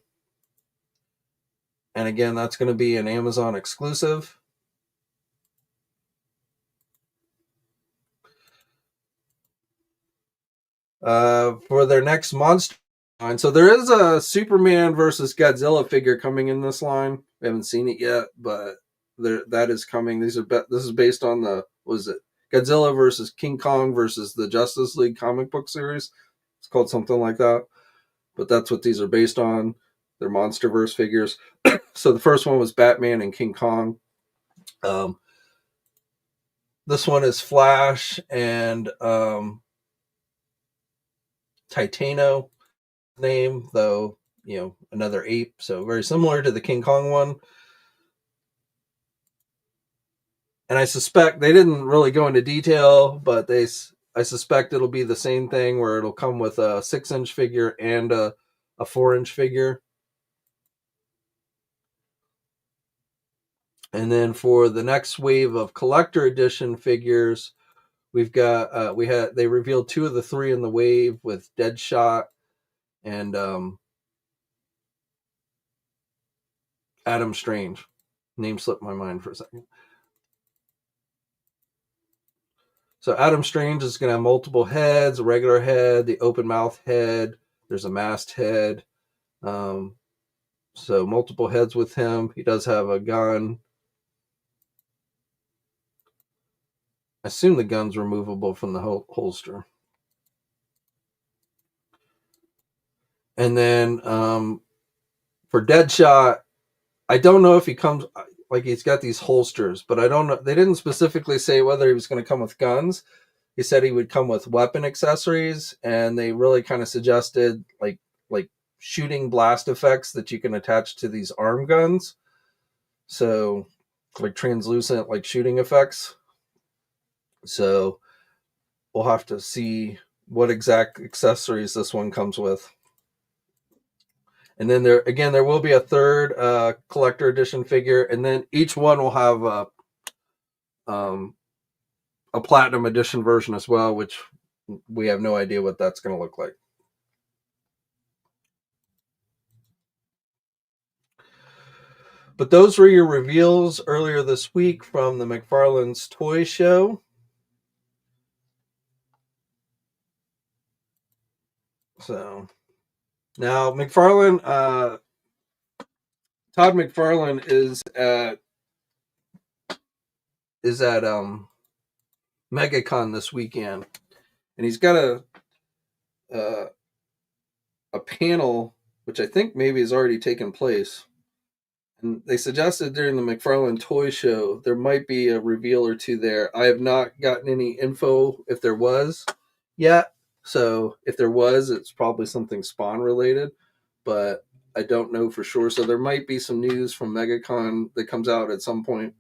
And again, that's going to be an Amazon exclusive. For their next monster line, so there is a Superman versus Godzilla figure coming in this line. We haven't seen it yet, but that is coming. This is based on the, what is it, Godzilla versus King Kong versus the Justice League comic book series. It's called something like that, but that's what these are based on. They're MonsterVerse figures. So the first one was Batman and King Kong. This one is Flash and Titano name, though, another ape, so very similar to the King Kong one. And I suspect they didn't really go into detail, but I suspect it'll be the same thing, where it'll come with a 6-inch figure and a 4-inch figure. And then for the next wave of collector edition figures, we've got they revealed 2 of the 3 in the wave with Deadshot and Adam Strange. Name slipped my mind for a second. So Adam Strange is going to have multiple heads: a regular head, the open mouth head, there's a masked head. So multiple heads with him. He does have a gun. I assume the gun's removable from the holster. And then for Deadshot, I don't know if he comes, like, he's got these holsters, but I don't know. They didn't specifically say whether he was going to come with guns. He said he would come with weapon accessories, and they really kind of suggested like shooting blast effects that you can attach to these arm guns. So like translucent, like shooting effects. So we'll have to see what exact accessories this one comes with. And then there will be a third collector edition figure, and then each one will have a platinum edition version as well, which we have no idea what that's going to look like. But those were your reveals earlier this week from the McFarlane's Toy Show. So now McFarlane, Todd McFarlane is at Megacon this weekend, and he's got a panel which I think maybe has already taken place, And they suggested during the McFarlane Toy Show there might be a reveal or two there. I have not gotten any info if there was yet. So if there was, it's probably something Spawn related, but I don't know for sure. So there might be some news from Megacon that comes out at some point.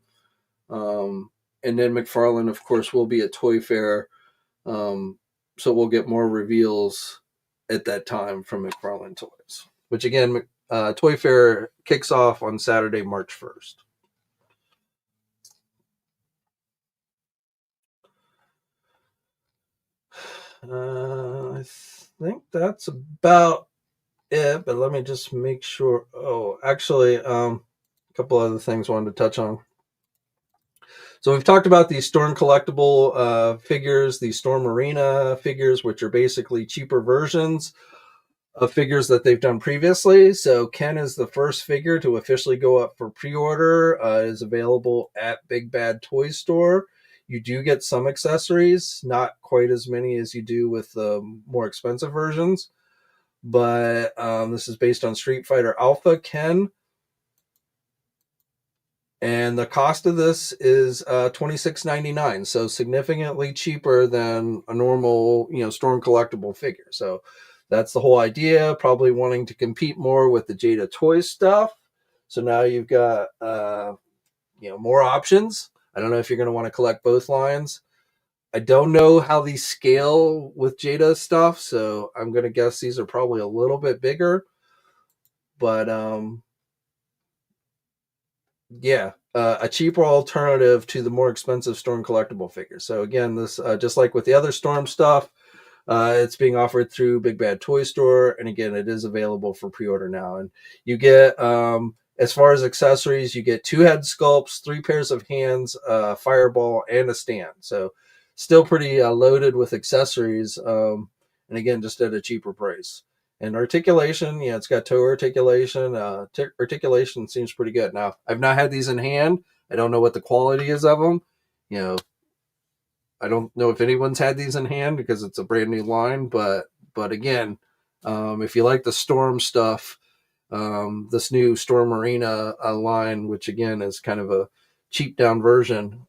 And then McFarlane, of course, will be at Toy Fair. So we'll get more reveals at that time from McFarlane Toys, which again, Toy Fair kicks off on Saturday, March 1st. I think that's about it, but let me just make sure. Oh, actually, a couple other things I wanted to touch on. So we've talked about these Storm collectible figures, these Storm Arena figures, which are basically cheaper versions of figures that they've done previously. So Ken is the first figure to officially go up for pre-order. Is available at Big Bad Toy Store. You do get some accessories, not quite as many as you do with the more expensive versions. But this is based on Street Fighter Alpha Ken. And the cost of this is $26.99, so significantly cheaper than a normal, Storm collectible figure. So that's the whole idea. Probably wanting to compete more with the Jada Toys stuff. So now you've got more options. I don't know if you're going to want to collect both lines. I don't know how these scale with Jada stuff, so I'm going to guess these are probably a little bit bigger. But yeah, a cheaper alternative to the more expensive Storm collectible figures. So again, this just like with the other Storm stuff, it's being offered through Big Bad Toy Store, and again, it is available for pre-order now. And you get, as far as accessories, you get 2 head sculpts, 3 pairs of hands, fireball, and a stand. So still pretty loaded with accessories, and again, just at a cheaper price. And articulation, it's got toe articulation. Articulation seems pretty good. Now, I've not had these in hand. I don't know what the quality is of them. I don't know if anyone's had these in hand because it's a brand new line. But again, if you like the Storm stuff, this new Storm Arena line, which again is kind of a cheap down version,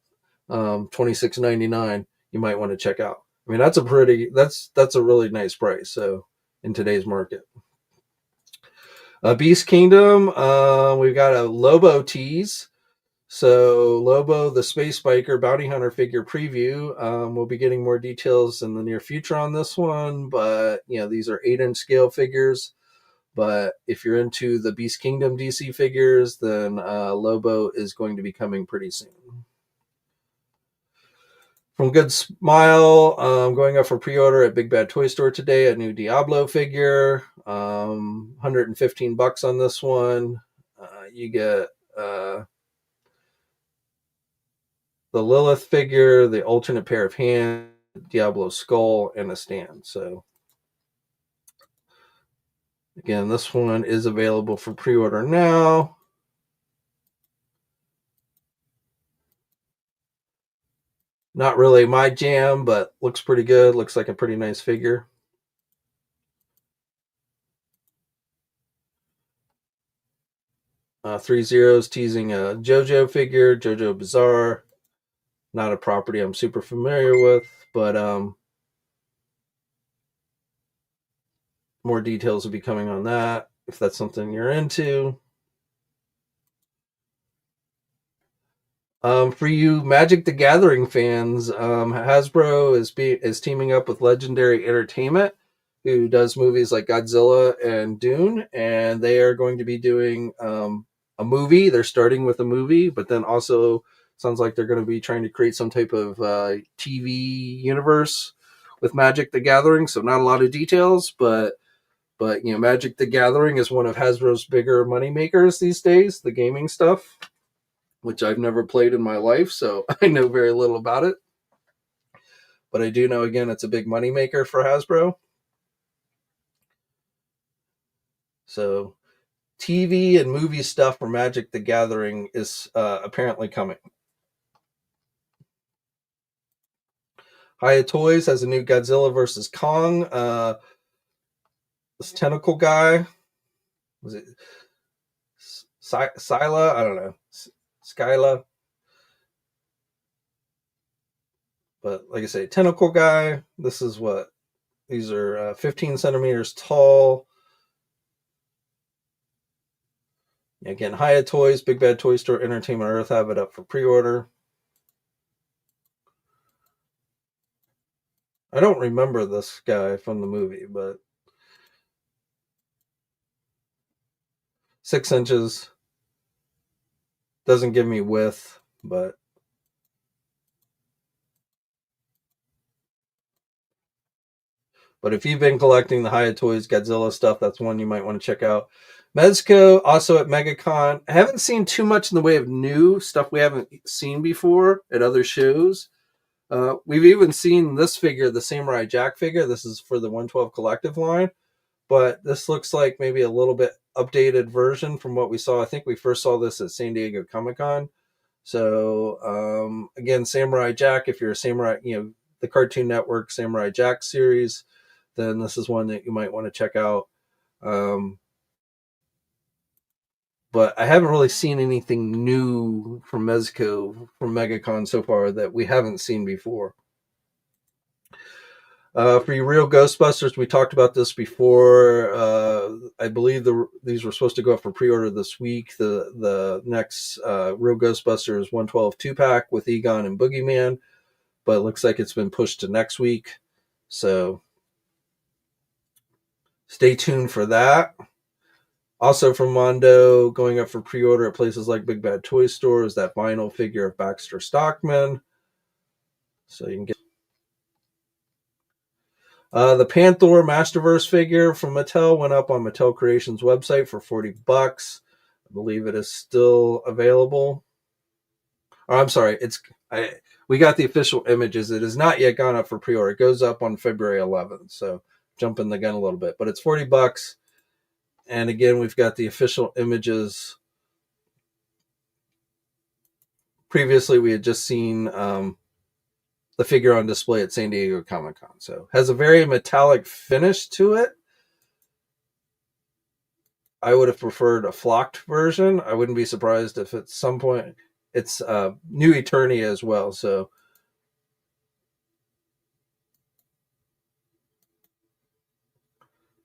$26.99, you might want to check out. I mean, that's a really nice price. So in today's market. Beast Kingdom, we've got a Lobo tease. So Lobo, the Space Biker Bounty Hunter figure preview. We'll be getting more details in the near future on this one, but these are 8-inch scale figures. But if you're into the Beast Kingdom DC figures, then Lobo is going to be coming pretty soon. From Good Smile, going up for pre-order at Big Bad Toy Store today, a new Diablo figure, $115 on this one. You get the Lilith figure, the alternate pair of hands, Diablo skull, and a stand. So again, this one is available for pre-order now. Not really my jam, but looks pretty good. Looks like a pretty nice figure. Three Zeros teasing a JoJo figure, JoJo Bizarre. Not a property I'm super familiar with, but more details will be coming on that if that's something you're into. For you Magic the Gathering fans, Hasbro is teaming up with Legendary Entertainment, who does movies like Godzilla and Dune, and they are going to be doing a movie. They're starting with a movie, but then also sounds like they're going to be trying to create some type of TV universe with Magic the Gathering. So not a lot of details, but Magic the Gathering is one of Hasbro's bigger money makers these days, the gaming stuff, which I've never played in my life, so I know very little about it. But I do know, again, it's a big money maker for Hasbro. So TV and movie stuff for Magic the Gathering is apparently coming. Hiya Toys has a new Godzilla vs. Kong. This tentacle guy. Was it Scylla, I don't know, Skyla. But like I say, tentacle guy. This is what these are 15 centimeters tall. Again, Hiya Toys, Big Bad Toy Store, Entertainment Earth have it up for pre-order. I don't remember this guy from the movie, but 6 inches doesn't give me width, but if you've been collecting the Hiya Toys Godzilla stuff, that's one you might want to check out. Mezco, also at Megacon. I haven't seen too much in the way of new stuff we haven't seen before at other shows. We've even seen this figure, the Samurai Jack figure. This is for the 112 Collective line, but this looks like maybe a little bit updated version from what we saw. I think we first saw this at San Diego Comic-Con. So again, Samurai Jack, if you're a Samurai, the Cartoon Network Samurai Jack series, then this is one that you might want to check out. But I haven't really seen anything new from Mezco, from Megacon so far that we haven't seen before. For your real Ghostbusters, we talked about this before. I believe these were supposed to go up for pre-order this week. The next real Ghostbusters 112 2-pack with Egon and Boogeyman, but it looks like it's been pushed to next week. So stay tuned for that. Also from Mondo, going up for pre-order at places like Big Bad Toy Store is that vinyl figure of Baxter Stockman. So you can get the Panther Masterverse figure from Mattel went up on Mattel Creations website for $40. I believe it is still available. Or I'm sorry, we got the official images. It has not yet gone up for pre-order. It goes up on February 11th. So jumping the gun a little bit, but it's $40. And again, we've got the official images. Previously, we had just seen the figure on display at San Diego Comic-Con. So has a very metallic finish to it. I would have preferred a flocked version. I wouldn't be surprised if at some point it's New Eternia as well. So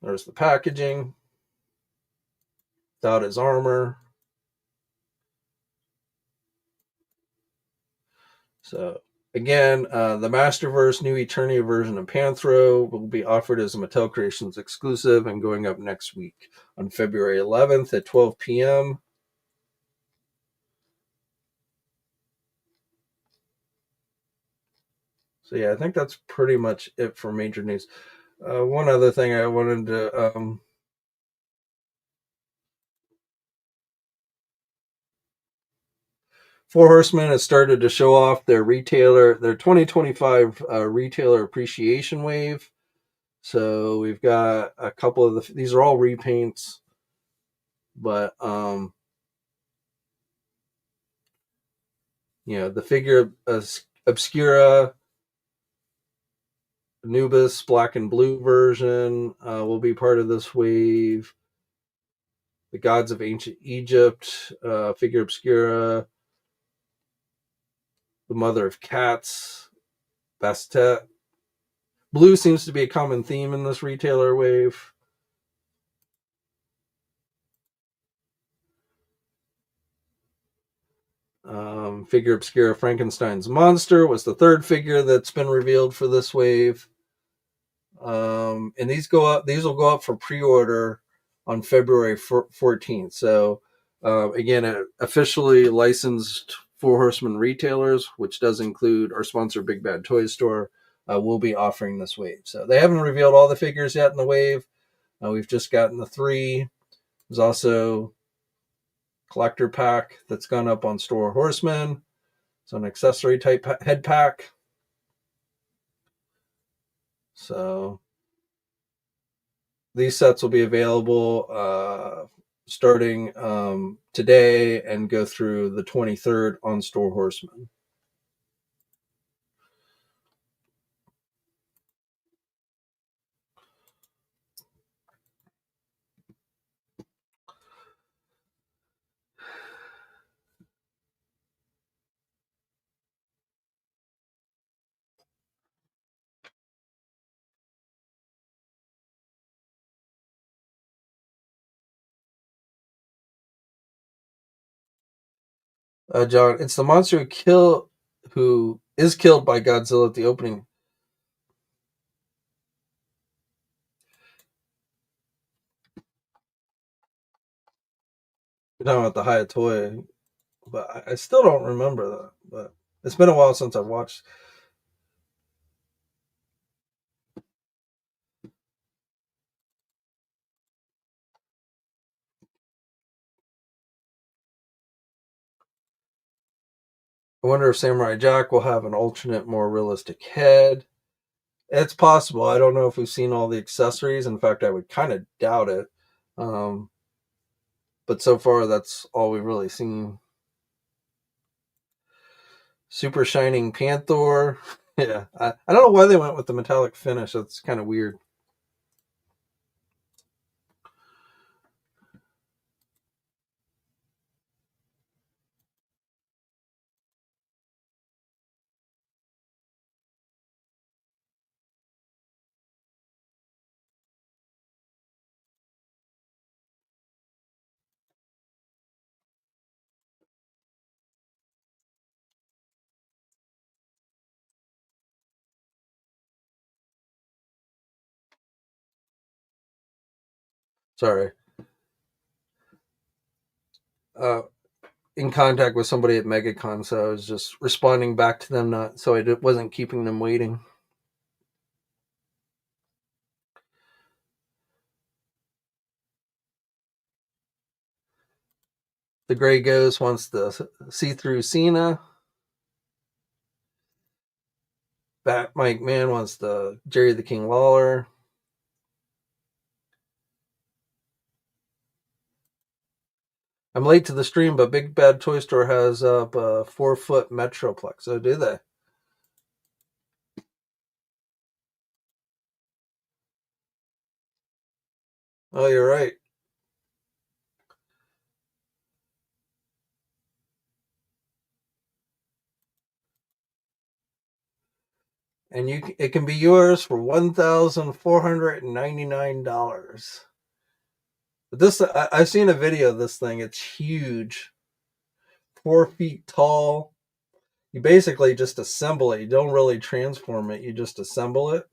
there's the packaging without his armor. So again, the Masterverse New Eternia version of Panthro will be offered as a Mattel Creations exclusive and going up next week on February 11th at 12 p.m. So yeah, I think that's pretty much it for major news. One other thing I wanted to Four Horsemen has started to show off their 2025 retailer appreciation wave. So we've got a couple of these are all repaints, but the figure Obscura Anubis black and blue version will be part of this wave. The Gods of Ancient Egypt figure Obscura, the Mother of Cats, Bastet. Blue seems to be a common theme in this retailer wave. Figure Obscura Frankenstein's Monster was the third figure that's been revealed for this wave. And these will go up for pre-order on February 14th. So again, officially licensed Four Horsemen retailers, which does include our sponsor Big Bad Toy Store, will be offering this wave. So they haven't revealed all the figures yet in the wave. We've just gotten the 3. There's also collector pack that's gone up on Store Horsemen. So an accessory type head pack. So these sets will be available starting today and go through the 23rd on Store Horsemen. John, it's the monster who is killed by Godzilla at the opening. You're talking about the Hayatoy, but I still don't remember that. But it's been a while since I've watched. I wonder if Samurai Jack will have an alternate, more realistic head. It's possible. I don't know if we've seen all the accessories. In fact, I would kind of doubt it. Um, but so far, that's all we've really seen. Super Shining Panther. Yeah, I don't know why they went with the metallic finish. That's kind of weird. Sorry. Uh, in contact with somebody at Megacon, so I was just responding back to them, not so I wasn't keeping them waiting. The Gray Ghost wants the see-through Cena. Bat Mike Man wants the Jerry the King Lawler. I'm late to the stream, but Big Bad Toy Store has up a 4-foot Metroplex. Oh, do they? Oh, you're right. And it can be yours for $1,499. But this I've seen a video of this thing. It's huge, 4 feet tall. You basically just assemble it. You don't really transform it. You just assemble it.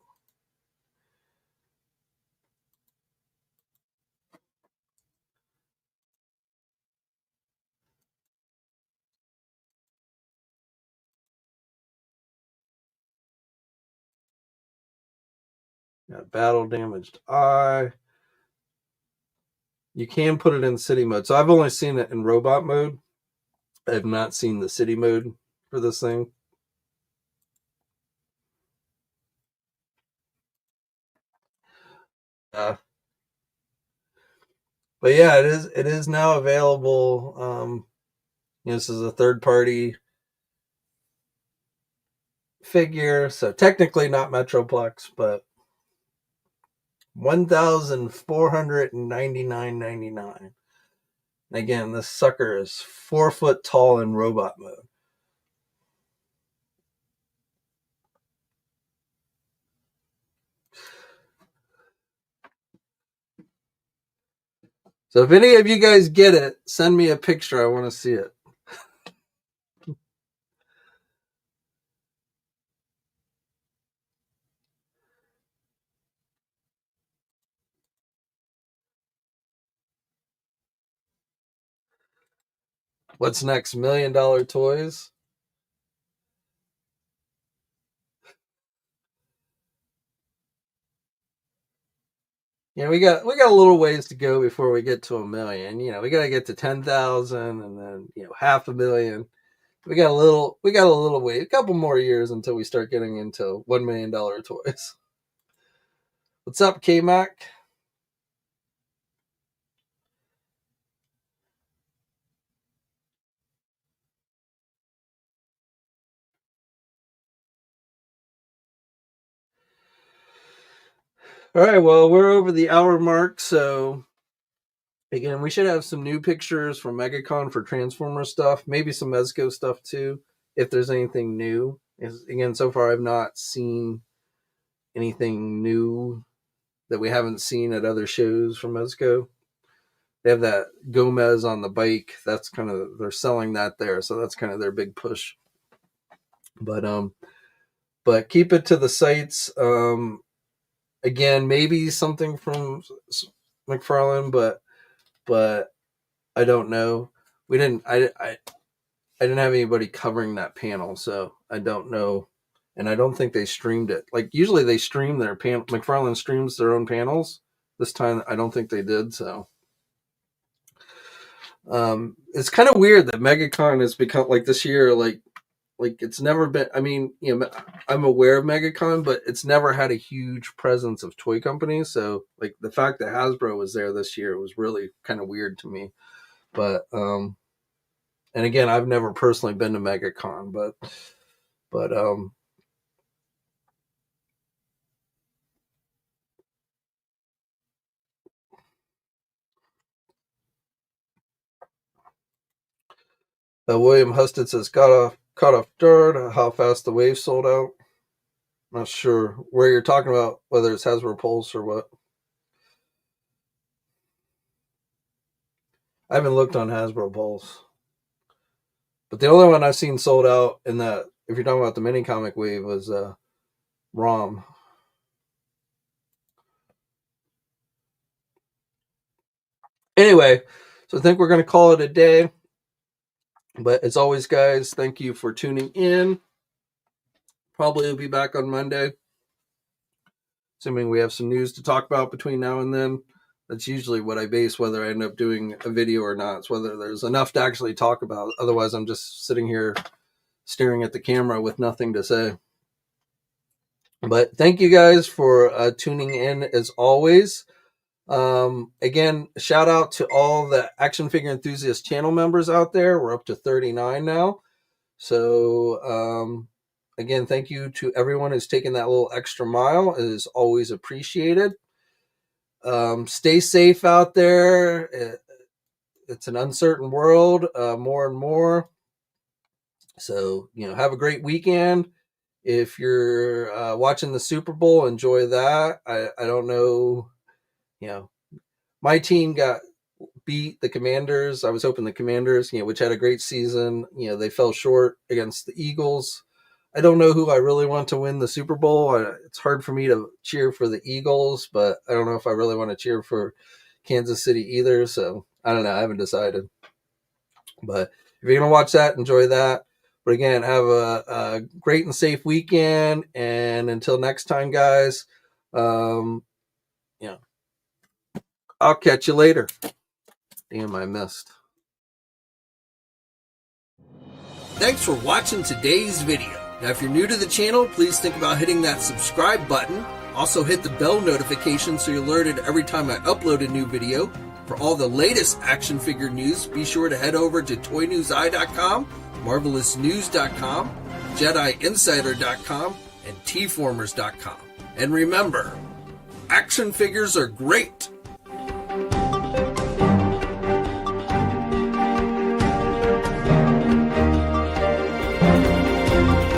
Got battle damaged eye. You can put it in city mode. So I've only seen it in robot mode. I have not seen the city mode for this thing. Uh, but yeah, it is now available. This is a third party figure, so technically not Metroplex, but $1,499.99. Again, this sucker is 4 foot tall in robot mode. So if any of you guys get it, send me a picture. I want to see it. What's next? $1 million toys? Yeah, we got a little ways to go before we get to 1 million. We got to get to 10,000, and then 500,000. We got a little way, a couple more years until we start getting into $1 million toys. What's up, K Mac? All right, well, we're over the hour mark, so again, we should have some new pictures from Megacon for Transformer stuff, maybe some Mezco stuff too, if there's anything new. Again, so far I've not seen anything new that we haven't seen at other shows from Mezco. they have that Gomez on the bike. That's kind of, they're selling that there, so that's kind of their big push. But keep it to the sites. Again, maybe something from McFarlane, but I don't know. We didn't. I didn't have anybody covering that panel, so I don't know. And I don't think they streamed it. Like usually they stream their panel. McFarlane streams their own panels. This time I don't think they did. So it's kind of weird that Megacon has become like this year. Like it's never been. I mean, you know, I'm aware of Megacon, but it's never had a huge presence of toy companies. So like the fact that Hasbro was there this year was really kind of weird to me. But and again, I've never personally been to Megacon, but William Husted says, caught off guard how fast the wave sold out. Not sure where you're talking about, whether it's Hasbro Pulse or what. I haven't looked on Hasbro Pulse. But the only one I've seen sold out in that, if you're talking about the mini comic wave, was ROM. Anyway, so I think we're going to call it a day. But as always, guys, thank you for tuning in. Probably will be back on Monday, assuming we have some news to talk about between now and then. That's usually what I base whether I end up doing a video or not. It's whether there's enough to actually talk about. Otherwise, I'm just sitting here staring at the camera with nothing to say. But thank you guys for tuning in as always. Again, shout out to all the Action Figure Enthusiast channel members out there. We're up to 39 now. So, again, thank you to everyone who's taken that little extra mile. It is always appreciated. Stay safe out there. It's an uncertain world, more and more. So, you know, have a great weekend. If you're watching the Super Bowl, enjoy that. I don't know, you know, my team beat the Commanders. I was hoping the Commanders, you know, which had a great season, you know, they fell short against the Eagles. I don't know who I really want to win the Super Bowl. It's hard for me to cheer for the Eagles, but I don't know if I really want to cheer for Kansas City either. So I don't know. I haven't decided. But if you're going to watch that, enjoy that. But again, have a great and safe weekend. And until next time, guys, you know, I'll catch you later. Damn, I missed. Thanks for watching today's video. Now, if you're new to the channel, please think about hitting that subscribe button. Also hit the bell notification so you're alerted every time I upload a new video. For all the latest action figure news, be sure to head over to ToyNewsEye.com, MarvelousNews.com, JediInsider.com, and TFormers.com. And remember, action figures are great,